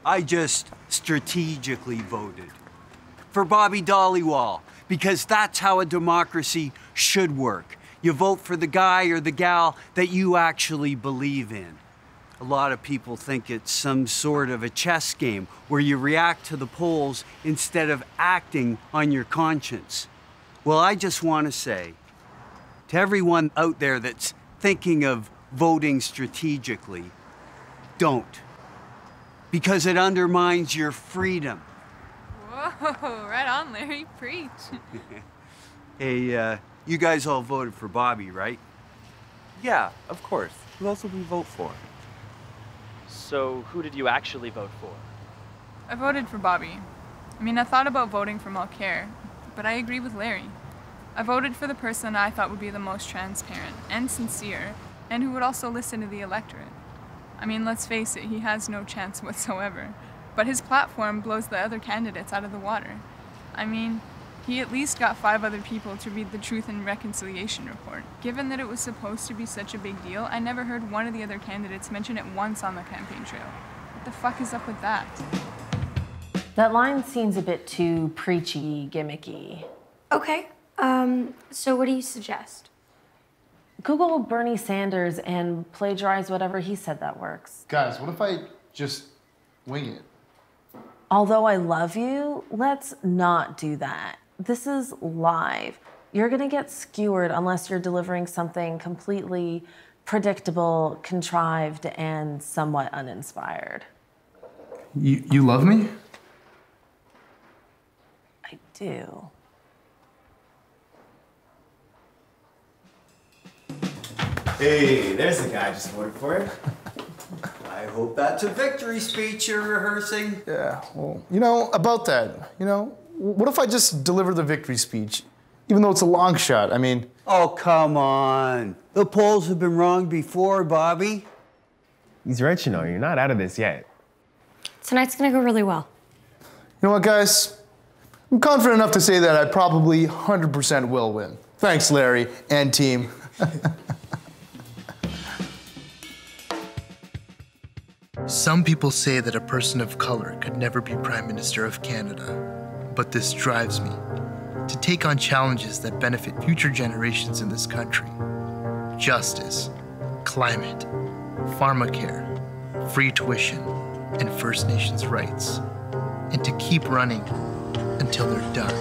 I just strategically voted for Bobby Dhaliwal because that's how a democracy should work. You vote for the guy or the gal that you actually believe in. A lot of people think it's some sort of a chess game where you react to the polls instead of acting on your conscience. Well, I just want to say to everyone out there that's thinking of voting strategically, don't. Because it undermines your freedom. Whoa, right on, Larry, preach. Hey, you guys all voted for Bobby, right? Yeah, of course. Who else would we vote for? So, who did you actually vote for? I voted for Bobby. I mean, I thought about voting for Mulcair, but I agree with Larry. I voted for the person I thought would be the most transparent and sincere, and who would also listen to the electorate. I mean, let's face it, he has no chance whatsoever. But his platform blows the other candidates out of the water. I mean, he at least got 5 other people to read the Truth and Reconciliation report. Given that it was supposed to be such a big deal, I never heard one of the other candidates mention it once on the campaign trail. What the fuck is up with that? That line seems a bit too preachy, gimmicky. Okay, so what do you suggest? Google Bernie Sanders and plagiarize whatever he said that works. Guys, what if I just wing it? Although I love you, let's not do that. This is live. You're gonna get skewered unless you're delivering something completely predictable, contrived, and somewhat uninspired. You love me? I do. Hey, there's the guy I just voted for it. I hope that's a victory speech you're rehearsing. Yeah, well, about that, what if I just deliver the victory speech, even though it's a long shot? I mean... Oh, come on. The polls have been wrong before, Bobby. He's right, you're not out of this yet. Tonight's gonna go really well. You know what, guys? I'm confident enough to say that I probably 100% will win. Thanks, Larry and team. Some people say that a person of color could never be Prime Minister of Canada, but this drives me to take on challenges that benefit future generations in this country. Justice, climate, pharmacare, free tuition, and First Nations rights, and to keep running until they're done.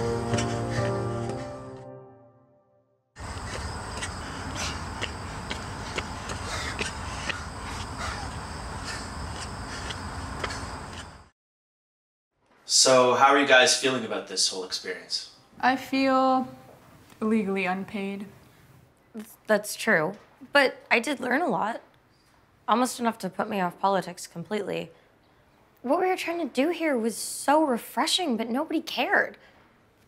So, how are you guys feeling about this whole experience? I feel illegally unpaid. That's true, but I did learn a lot. Almost enough to put me off politics completely. What we were trying to do here was so refreshing, but nobody cared.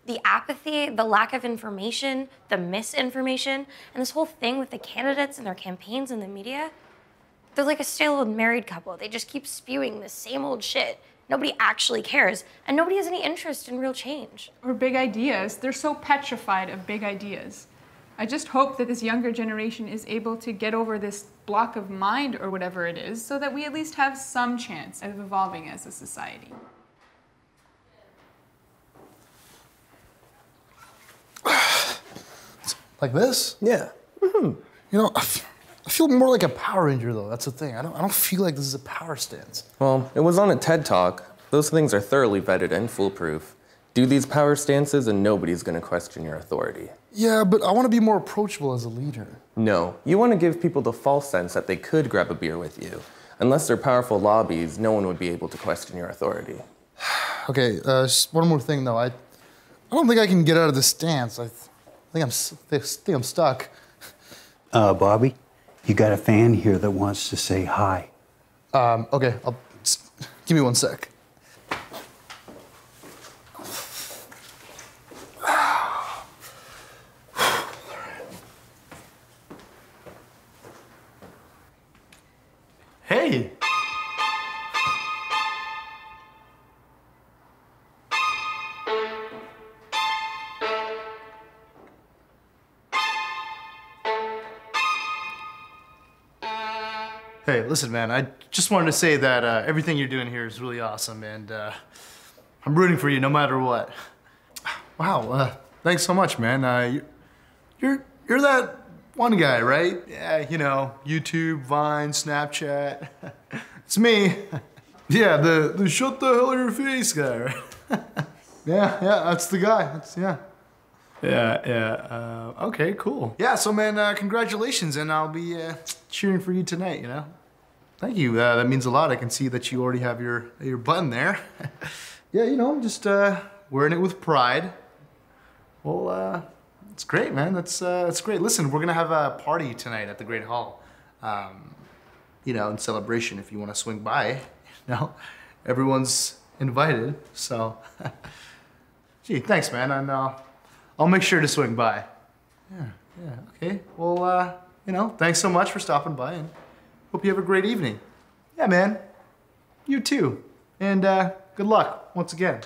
The apathy, the lack of information, the misinformation, and this whole thing with the candidates and their campaigns and the media, they're like a stale old married couple. They just keep spewing the same old shit. Nobody actually cares, and nobody has any interest in real change. Or big ideas. They're so petrified of big ideas. I just hope that this younger generation is able to get over this block of mind or whatever it is, so that we at least have some chance of evolving as a society. Like this? Yeah. I feel more like a Power Ranger, though. That's the thing. I don't feel like this is a power stance. Well, it was on a TED Talk. Those things are thoroughly vetted and foolproof. Do these power stances and nobody's gonna question your authority. Yeah, but I want to be more approachable as a leader. No, you want to give people the false sense that they could grab a beer with you. Unless they're powerful lobbies, no one would be able to question your authority. Okay, just one more thing, though. I don't think I can get out of this stance. I think I'm stuck. Bobby, you got a fan here that wants to say hi. Okay, give me one sec. Hey! Hey, listen, man, I just wanted to say that everything you're doing here is really awesome, and I'm rooting for you no matter what. Wow, thanks so much, man. You're that one guy, right? Yeah, you know, YouTube, Vine, Snapchat. It's me. Yeah, the shut the hell out of your face guy, right? Yeah, that's the guy. Yeah. Okay, cool. Yeah, so man, congratulations, and I'll be cheering for you tonight, you know? Thank you, that means a lot. I can see that you already have your button there. Yeah, you know, just wearing it with pride. Well, it's great, man. That's great. Listen, we're gonna have a party tonight at the Great Hall. You know, in celebration. If you want to swing by, you know, everyone's invited. So, gee, thanks, man. And I'll make sure to swing by. Yeah. Okay. Well, you know, thanks so much for stopping by, and hope you have a great evening. Yeah, man. You too. And good luck once again.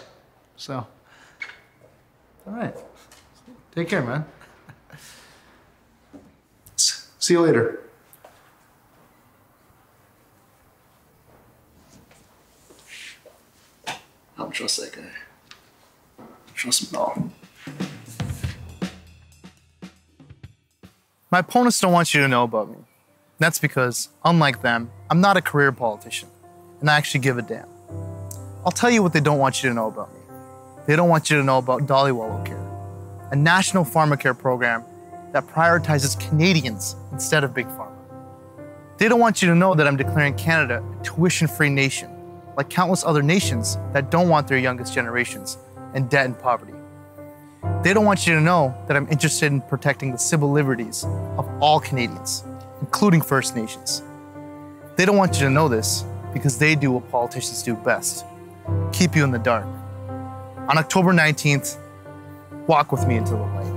So, all right. Take care, man. See you later. I don't trust that guy. Trust him at all. My opponents don't want you to know about me. That's because, unlike them, I'm not a career politician, and I actually give a damn. I'll tell you what they don't want you to know about me. They don't want you to know about Dhaliwal Care, a national pharmacare program that prioritizes Canadians instead of Big Pharma. They don't want you to know that I'm declaring Canada a tuition-free nation, like countless other nations that don't want their youngest generations in debt and poverty. They don't want you to know that I'm interested in protecting the civil liberties of all Canadians, including First Nations. They don't want you to know this because they do what politicians do best, keep you in the dark. On October 19th, walk with me into the light.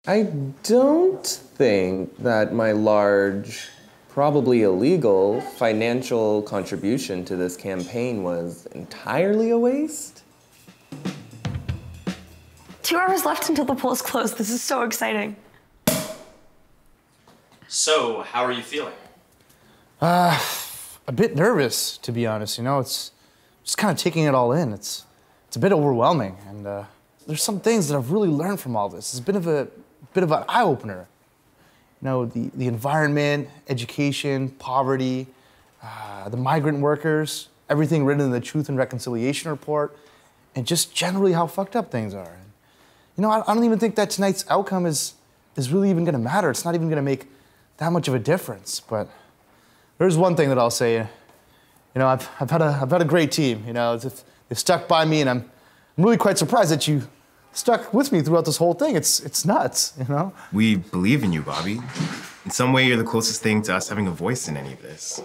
I don't think that my large, probably illegal, financial contribution to this campaign was entirely a waste. 2 hours left until the polls close. This is so exciting. So, how are you feeling? A bit nervous, to be honest. You know, it's just kind of taking it all in. It's a bit overwhelming, and there's some things that I've really learned from all this. It's a bit of an eye-opener. You know, the environment, education, poverty, the migrant workers, everything written in the Truth and Reconciliation Report, and just generally how fucked up things are. And, you know, I don't even think that tonight's outcome is really even gonna matter. It's not even gonna make that much of a difference. But there's one thing that I'll say. You know, I've had a great team. You know, they've stuck by me, and I'm really quite surprised that you stuck with me throughout this whole thing. It's nuts, you know? We believe in you, Bobby. In some way, you're the closest thing to us having a voice in any of this.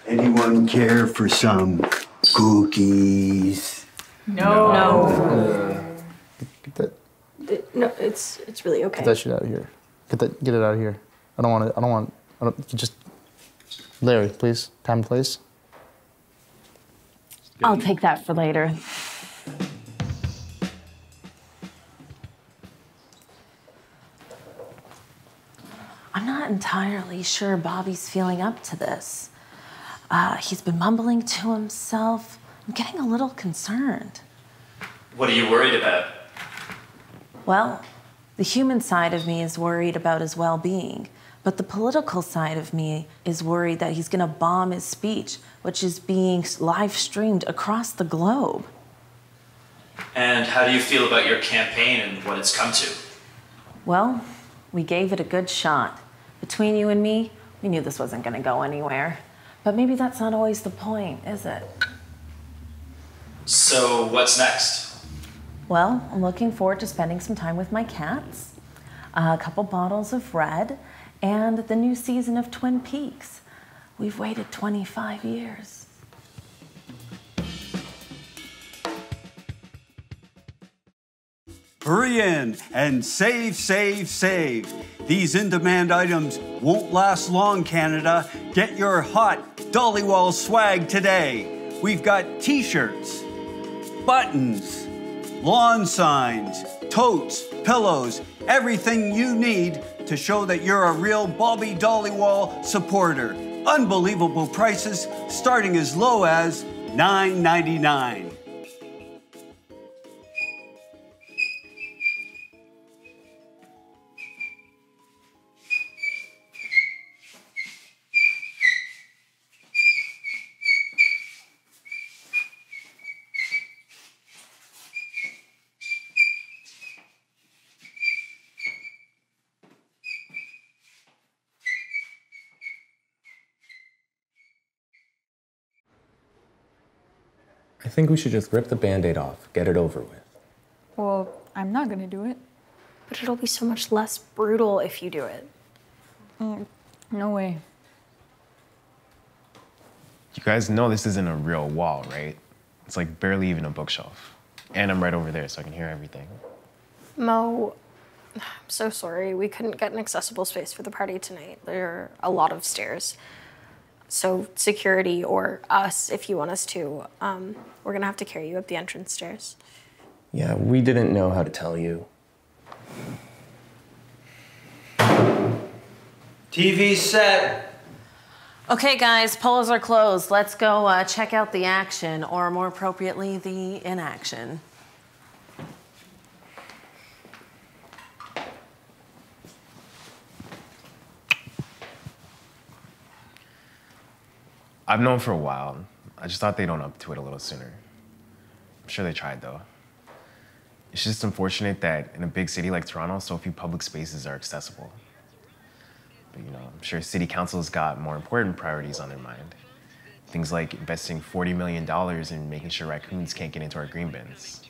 Anyone care for some cookies? No. Get that. No, it's really okay. Get that shit out of here. Get it out of here. I don't want. Just, Larry, please. Time and place. I'll take that for later. I'm not entirely sure Bobby's feeling up to this. He's been mumbling to himself. I'm getting a little concerned. What are you worried about? Well, the human side of me is worried about his well-being, but the political side of me is worried that he's gonna bomb his speech, which is being live streamed across the globe. And how do you feel about your campaign and what it's come to? Well, we gave it a good shot. Between you and me, we knew this wasn't gonna go anywhere. But maybe that's not always the point, is it? So what's next? Well, I'm looking forward to spending some time with my cats, a couple bottles of red, and the new season of Twin Peaks. We've waited 25 years. Hurry in and save, save, save. These in-demand items won't last long, Canada. Get your hot Dhaliwal swag today. We've got t-shirts, buttons, lawn signs, totes, pillows, everything you need to show that you're a real Bobby Dhaliwal supporter. Unbelievable prices starting as low as $9.99. I think we should just rip the Band-Aid off, get it over with. Well, I'm not gonna do it. But it'll be so much less brutal if you do it. No way. You guys know this isn't a real wall, right? It's like barely even a bookshelf. And I'm right over there, so I can hear everything. Mo, I'm so sorry. We couldn't get an accessible space for the party tonight. There are a lot of stairs. So security or us, if you want us to, we're gonna have to carry you up the entrance stairs. Yeah, we didn't know how to tell you. TV set. Okay, guys, polls are closed. Let's go check out the action, or more appropriately, the inaction. I've known for a while. I just thought they'd own up to it a little sooner. I'm sure they tried, though. It's just unfortunate that in a big city like Toronto, so few public spaces are accessible. But, you know, I'm sure city council's got more important priorities on their mind. Things like investing $40 million in making sure raccoons can't get into our green bins.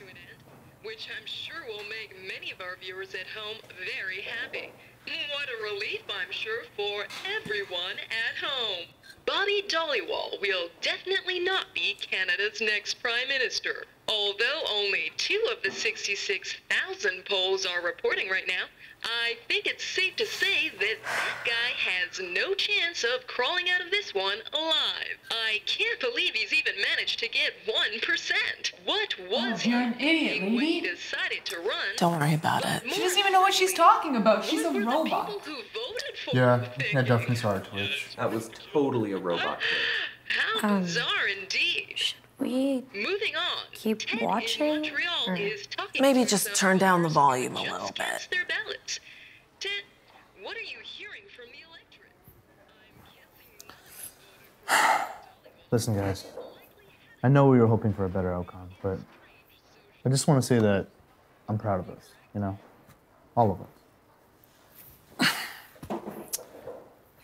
Which I'm sure will make many of our viewers at home very happy. What a relief, I'm sure, for everyone at home. Bobby Dhaliwal will definitely not be Canada's next Prime Minister. Although only 2 of the 66,000 polls are reporting right now, I think it's safe to say that guy has no chance of crawling out of this one alive. I can't believe he's even managed to get 1%. What was you're an idiot, when he lady. decided to run? Don't worry about it. She doesn't even know what she's talking about. She's a robot. Yeah, I definitely saw it, Twitch. That was totally a robot. How bizarre indeed. We Moving on. keep watching? Or- Maybe just turn down the volume a little bit. Their ballots. Ted, what are you hearing from the electorate? Listen, guys. I know we were hoping for a better outcome, but I just want to say that I'm proud of us, you know? All of us.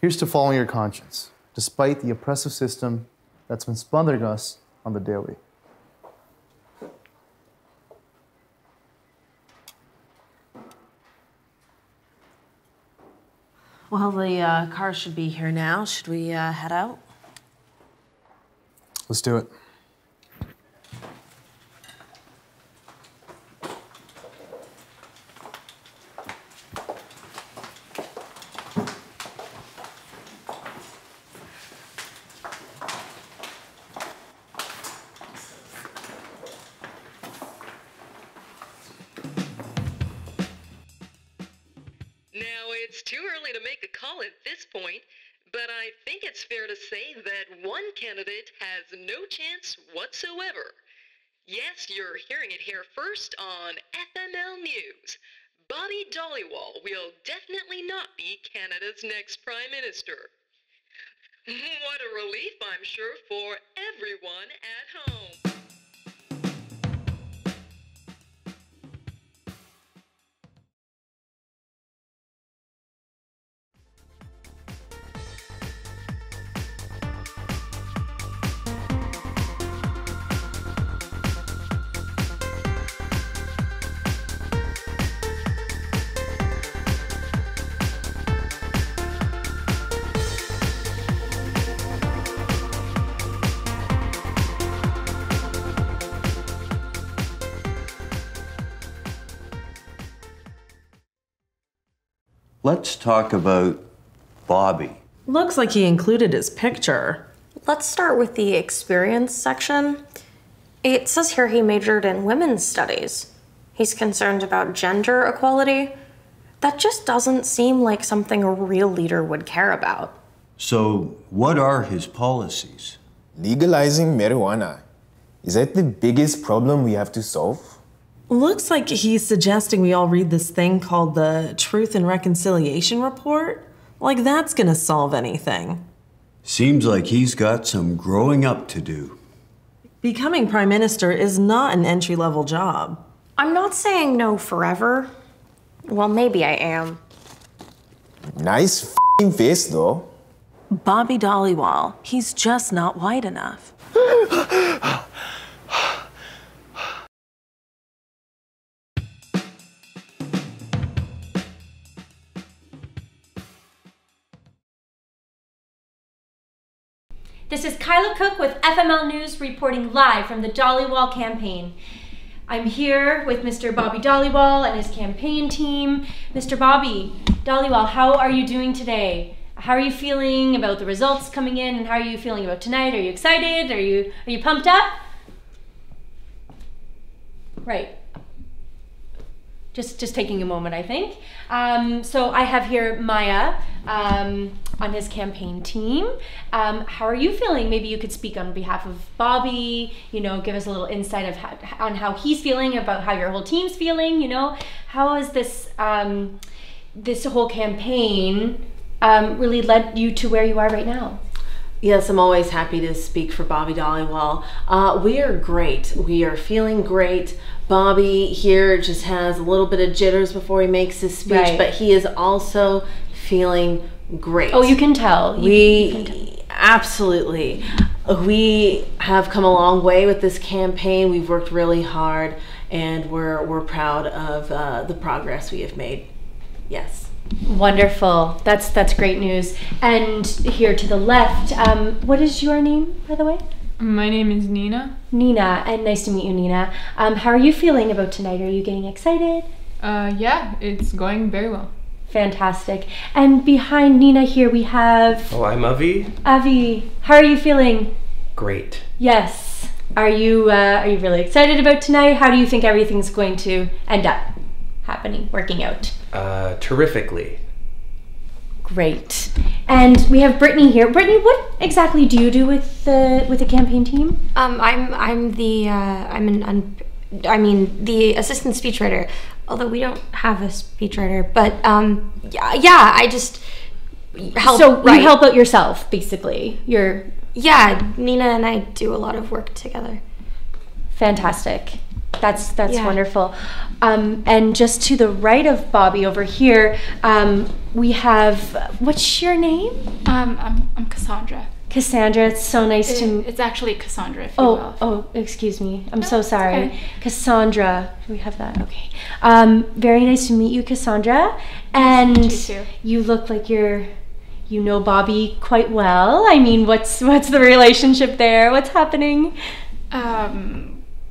Here's to following your conscience, despite the oppressive system that's been smothering us on the daily. Well, the car should be here now. Should we head out? Let's do it. Now, it's too early to make a call at this point, but I think it's fair to say that one candidate has no chance whatsoever. Yes, you're hearing it here first on FML News. Bobby Dhaliwal will definitely not be Canada's next Prime Minister. What a relief, I'm sure, for everyone at home. Let's talk about Bobby. Looks like he included his picture. Let's start with the experience section. It says here he majored in women's studies. He's concerned about gender equality. That just doesn't seem like something a real leader would care about. So, what are his policies? Legalizing marijuana. Is that the biggest problem we have to solve? Looks like he's suggesting we all read this thing called the Truth and Reconciliation Report. Like that's gonna solve anything. Seems like he's got some growing up to do. Becoming prime minister is not an entry-level job. I'm not saying no forever. Well, maybe I am. Nice f***ing face, though. Bobby Dhaliwal, he's just not white enough. This is Kyla Cook with FML News reporting live from the Dhaliwal campaign. I'm here with Mr. Bobby Dhaliwal and his campaign team. Mr. Bobby Dhaliwal, how are you doing today? How are you feeling about the results coming in, and how are you feeling about tonight? Are you excited? Are you pumped up? Right. Just taking a moment, I think. So I have here Maya on his campaign team. How are you feeling? Maybe you could speak on behalf of Bobby, you know, give us a little insight of on how he's feeling, about how your whole team's feeling, you know. How has this, this whole campaign really led you to where you are right now? Yes, I'm always happy to speak for Bobby Dhaliwal. We are great. We are feeling great. Bobby here just has a little bit of jitters before he makes his speech, Right. but he is also feeling great. Oh, you can tell. Absolutely. We have come a long way with this campaign. We've worked really hard, and we're proud of the progress we have made. Yes. Wonderful. That's great news. And here to the left, what is your name, by the way? My name is Nina. Nina, and nice to meet you, Nina. How are you feeling about tonight? Are you getting excited? Yeah, it's going very well. Fantastic. And behind Nina here we have... Oh, I'm Avi. Avi, how are you feeling? Great. Yes. Are you really excited about tonight? How do you think everything's going to end up happening, working out? Terrifically. Great. And we have Brittany here. Brittany, what exactly do you do with the campaign team? I'm the assistant speechwriter. Although we don't have a speechwriter, but yeah, I just help. So you help out yourself, basically. Yeah, Nina and I do a lot of work together. Fantastic. That's Yeah. wonderful. And just to the right of Bobby over here, we have, what's your name? I'm Cassandra. Cassandra, it's so nice to... It's actually Cassandra, if you will. Oh, excuse me. I'm so it's sorry. okay. Cassandra, do we have that? Okay. Very nice to meet you, Cassandra. And Nice to meet you too. you look like you know Bobby quite well. I mean, what's the relationship there? What's happening?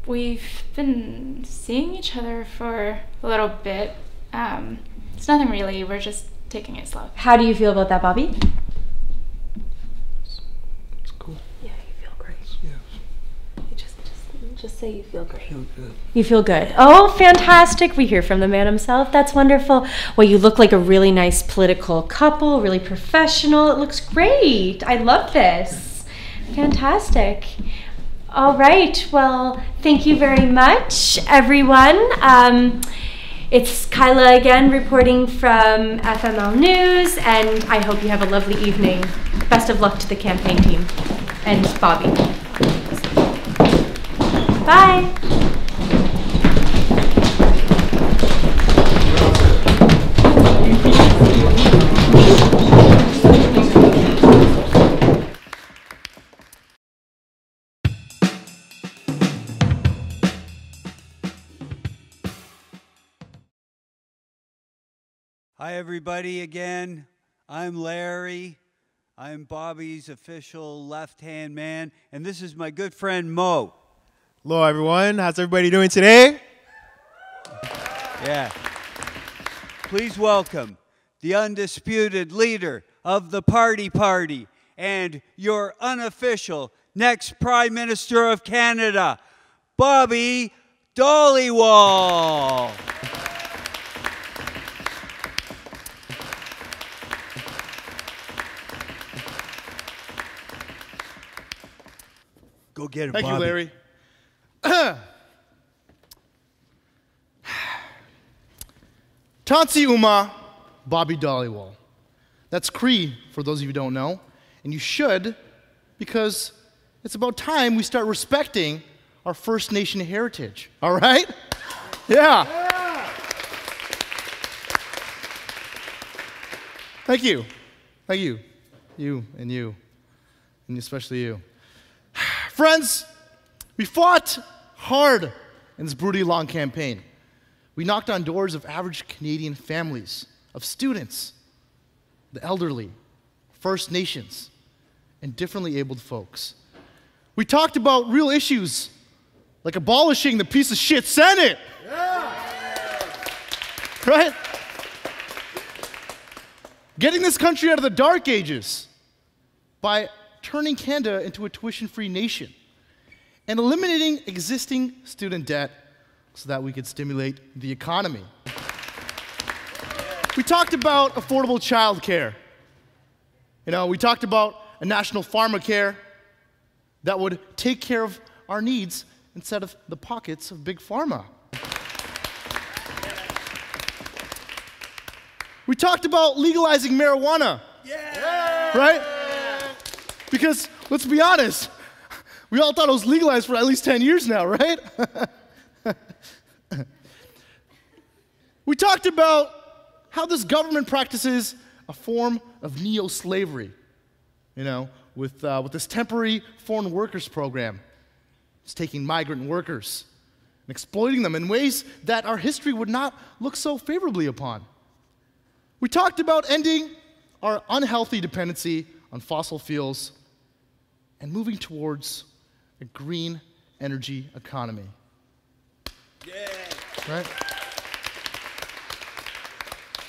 We've been seeing each other for a little bit. It's nothing really. We're just taking it slow. How do you feel about that, Bobby? It's cool. Yeah, you feel great. Yeah. Just say you feel great. Feel good. You feel good. Oh, fantastic. We hear from the man himself. That's wonderful. Well, you look like a really nice political couple, really professional. It looks great. I love this. Fantastic. All right. Well, thank you very much, everyone. It's Kyla again reporting from FML News, and I hope you have a lovely evening. Best of luck to the campaign team and Bobby. Bye. Hi, everybody, again. I'm Larry. I'm Bobby's official left-hand man, and this is my good friend, Mo. Hello, everyone. How's everybody doing today? Yeah. Please welcome the undisputed leader of the party and your unofficial next Prime Minister of Canada, Bobby Dhaliwal. Go get it, Thank Bobby. you, Larry. Tansi Uma, Bobby Dhaliwal. That's Cree, for those of you who don't know. And you should, because it's about time we start respecting our First Nation heritage. All right? Yeah. Thank you. Thank you. You, and especially you. Friends, we fought hard in this brutally long campaign. We knocked on doors of average Canadian families, of students, the elderly, First Nations, and differently abled folks. We talked about real issues like abolishing the piece of shit Senate. Right? Getting this country out of the dark ages by turning Canada into a tuition-free nation and eliminating existing student debt so that we could stimulate the economy. We talked about affordable childcare. We talked about a national pharmacare that would take care of our needs instead of the pockets of big pharma. We talked about legalizing marijuana. Right? Because, let's be honest, we all thought it was legalized for at least 10 years now, right? We talked about how this government practices a form of neo-slavery, with this temporary foreign workers program. It's taking migrant workers and exploiting them in ways that our history would not look so favorably upon. We talked about ending our unhealthy dependency on fossil fuels and moving towards a green energy economy. Right?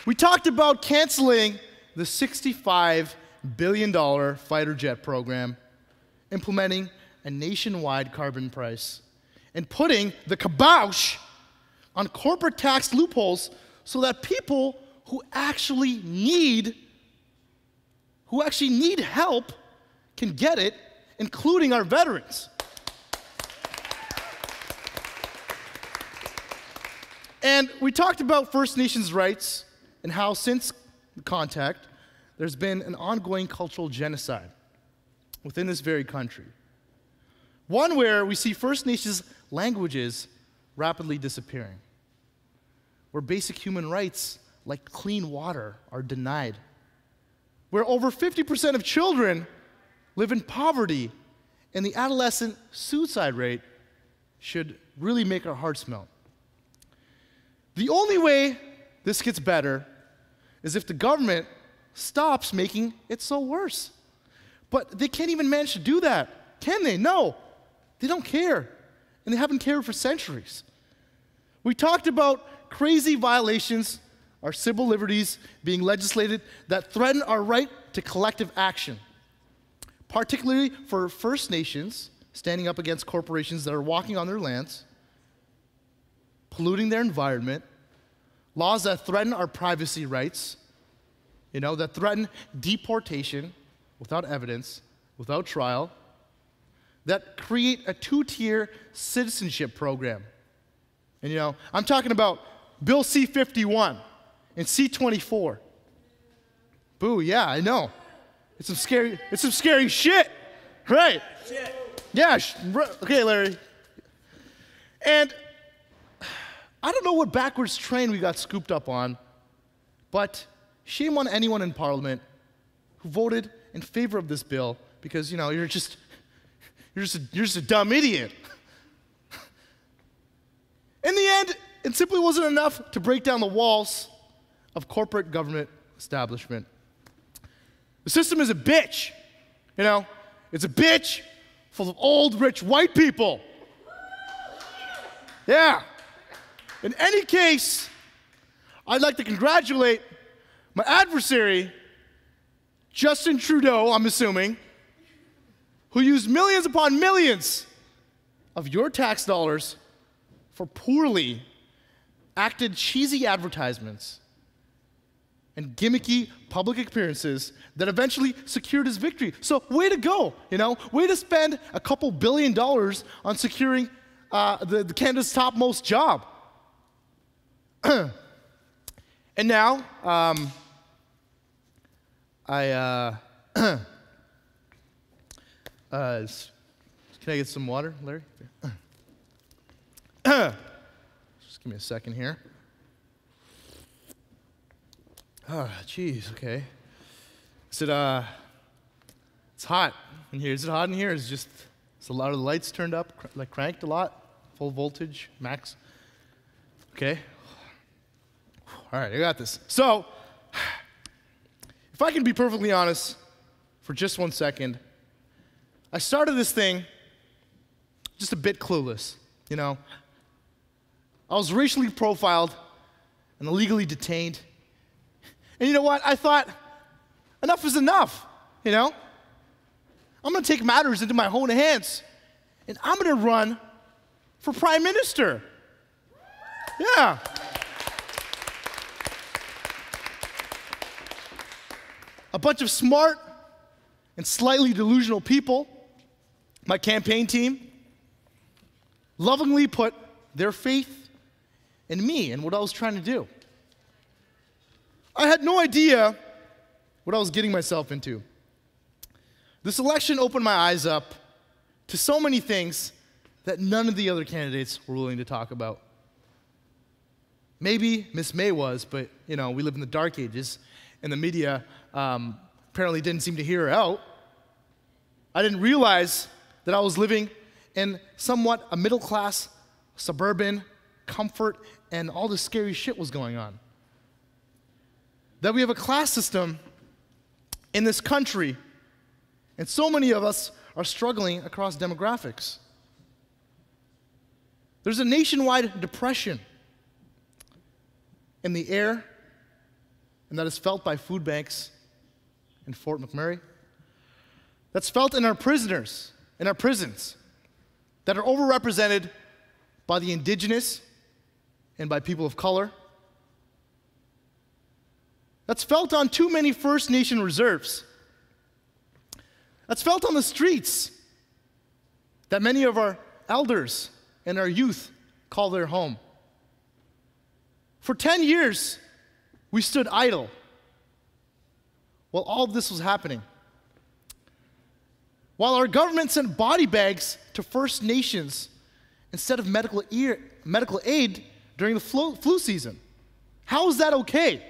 We talked about canceling the $65 billion fighter jet program, implementing a nationwide carbon price, and putting the kibosh on corporate tax loopholes so that people who actually need help can get it, including our veterans. And we talked about First Nations rights and how since contact, there's been an ongoing cultural genocide within this very country. One where we see First Nations languages rapidly disappearing, where basic human rights like clean water are denied, where over 50% of children live in poverty, and the adolescent suicide rate should really make our hearts melt. The only way this gets better is if the government stops making it so worse. But they can't even manage to do that, can they? No, they don't care, and they haven't cared for centuries. We talked about crazy violations, our civil liberties being legislated that threaten our right to collective action, particularly for First Nations standing up against corporations that are walking on their lands, polluting their environment, laws that threaten our privacy rights, that threaten deportation without evidence, without trial, that create a two-tier citizenship program. And I'm talking about Bill C-51 and C-24. Boo, yeah, I know. It's some scary shit, right? Yeah, okay, Larry. And I don't know what backwards train we got scooped up on, but shame on anyone in Parliament who voted in favor of this bill because, you're just a dumb idiot. In the end, it simply wasn't enough to break down the walls of corporate government establishment. The system is a bitch, It's a bitch full of old, rich white people. Yeah. In any case, I'd like to congratulate my adversary, Justin Trudeau, I'm assuming, who used millions upon millions of your tax dollars for poorly acted cheesy advertisements and gimmicky public appearances that eventually secured his victory. So way to go, way to spend a couple $1 billion on securing the Canada's topmost job. And now, can I get some water, Larry? Just give me a second here. Oh, jeez, okay. Is it, it's hot in here. Is it hot in here? Is a lot of the lights turned up, like cranked a lot? Full voltage, max? Okay. All right, I got this. So, if I can be perfectly honest for just 1 second, I started this thing just a bit clueless, I was racially profiled and illegally detained. And you know what? I thought, enough is enough, I'm going to take matters into my own hands, and I'm going to run for prime minister. Yeah. A bunch of smart and slightly delusional people, my campaign team, lovingly put their faith in me and what I was trying to do. I had no idea what I was getting myself into. This election opened my eyes up to so many things that none of the other candidates were willing to talk about. Maybe Miss May was, but we live in the dark ages, and the media apparently didn't seem to hear her out. I didn't realize that I was living in somewhat a middle-class, suburban comfort, and all this scary shit was going on. That we have a class system in this country, and so many of us are struggling across demographics. There's a nationwide depression in the air, and that is felt by food banks in Fort McMurray. That's felt in our prisoners, in our prisons, that are overrepresented by the Indigenous and by people of color. That's felt on too many First Nation reserves. That's felt on the streets that many of our elders and our youth call their home. For 10 years, we stood idle while all of this was happening. While our government sent body bags to First Nations instead of medical aid during the flu season. How is that okay?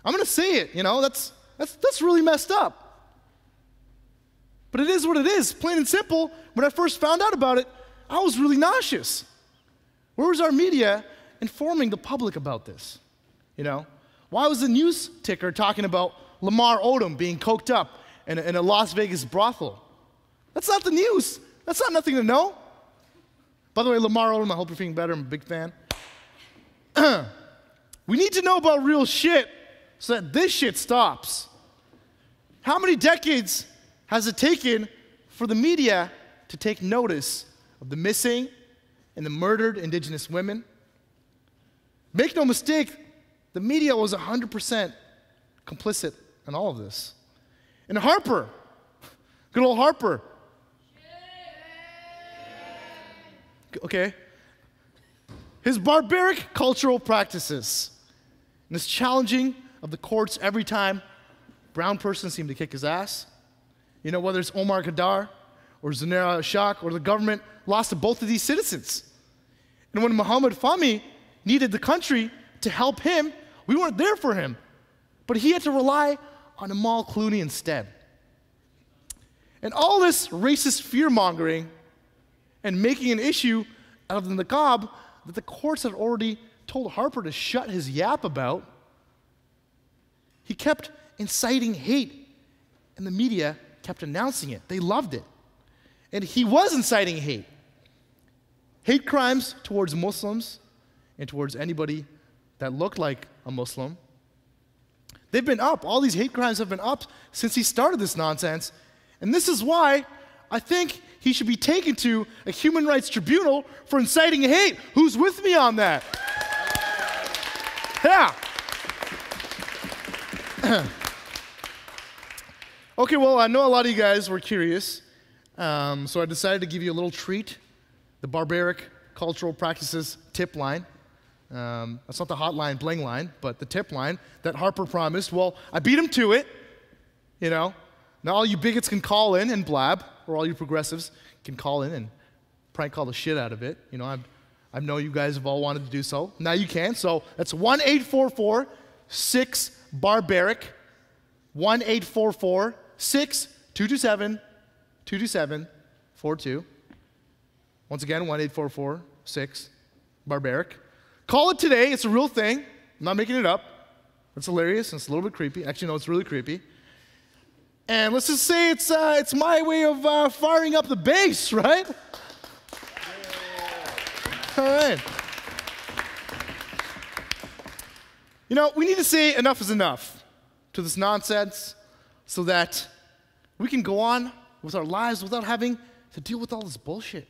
I'm going to say it, that's really messed up. But it is what it is, plain and simple. When I first found out about it, I was really nauseous. Where was our media informing the public about this? Why was the news ticker talking about Lamar Odom being coked up in a Las Vegas brothel? That's not the news. That's not nothing to know. By the way, Lamar Odom, I hope you're feeling better. I'm a big fan. We need to know about real shit so that this shit stops. How many decades has it taken for the media to take notice of the missing and the murdered Indigenous women? Make no mistake, the media was 100% complicit in all of this. And Harper, good old Harper. Okay. His barbaric cultural practices and his challenging of the courts every time brown persons seem to kick his ass. Whether it's Omar Khadr or Zanera Ashak or the government lost to both of these citizens. And when Muhammad Fahmy needed the country to help him, we weren't there for him. But he had to rely on Amal Clooney instead. And all this racist fear-mongering and making an issue out of the niqab that the courts had already told Harper to shut his yap about, he kept inciting hate, and the media kept announcing it. They loved it. And he was inciting hate. Hate crimes towards Muslims and towards anybody that looked like a Muslim. They've been up. All these hate crimes have been up since he started this nonsense. And this is why I think he should be taken to a human rights tribunal for inciting hate. Who's with me on that? Yeah. Okay, well, I know a lot of you guys were curious, so I decided to give you a little treat, the Barbaric Cultural Practices tip line. That's not the hotline bling line, but the tip line that Harper promised. Well, I beat him to it, you know. Now all you bigots can call in and blab, or all you progressives can call in and prank call the shit out of it. You know, I know you guys have all wanted to do so. Now you can. So that's 1-844-6-BARBARIC, 1-844-6-227-227-42. Once again, 1-844-6-BARBARIC. Call it today. It's a real thing. I'm not making it up. It's hilarious, and it's a little bit creepy. Actually, no, it's really creepy. And let's just say it's my way of firing up the bass, right? All right. You know, we need to say enough is enough to this nonsense so that we can go on with our lives without having to deal with all this bullshit.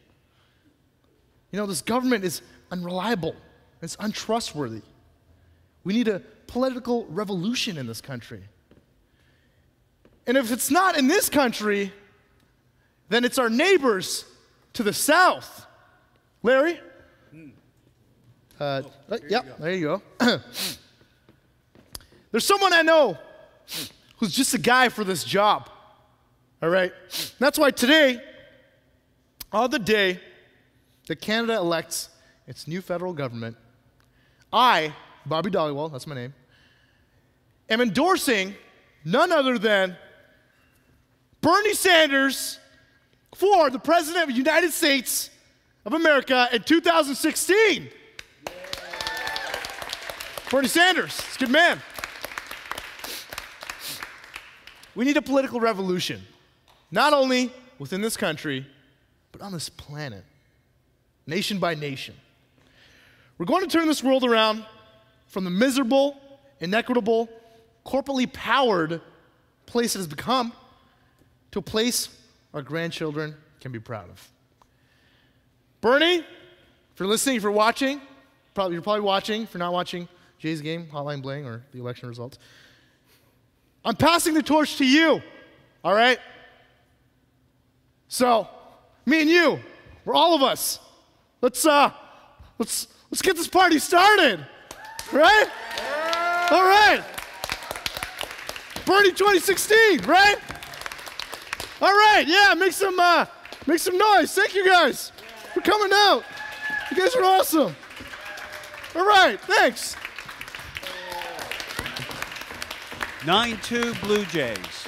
You know, this government is unreliable. It's untrustworthy. We need a political revolution in this country. And if it's not in this country, then it's our neighbors to the south. Larry? Yeah, there you go. There's someone I know who's just a guy for this job. All right? That's why today, on the day that Canada elects its new federal government, I, Bobby Dhaliwal, that's my name, am endorsing none other than Bernie Sanders for the President of the United States of America in 2016. Yeah. Bernie Sanders, he's a good man. We need a political revolution, not only within this country, but on this planet, nation by nation. We're going to turn this world around from the miserable, inequitable, corporately powered place it has become to a place our grandchildren can be proud of. Bernie, if you're listening, if you're watching, you're probably watching, if you're not watching Jay's game, Hotline Bling, or the election results, I'm passing the torch to you, all right? So, me and you, we're all of us. Let's get this party started, right? All right. Bernie 2016, right? All right, yeah, make some noise. Thank you guys for coming out. You guys are awesome. All right, thanks. 9-2 Blue Jays.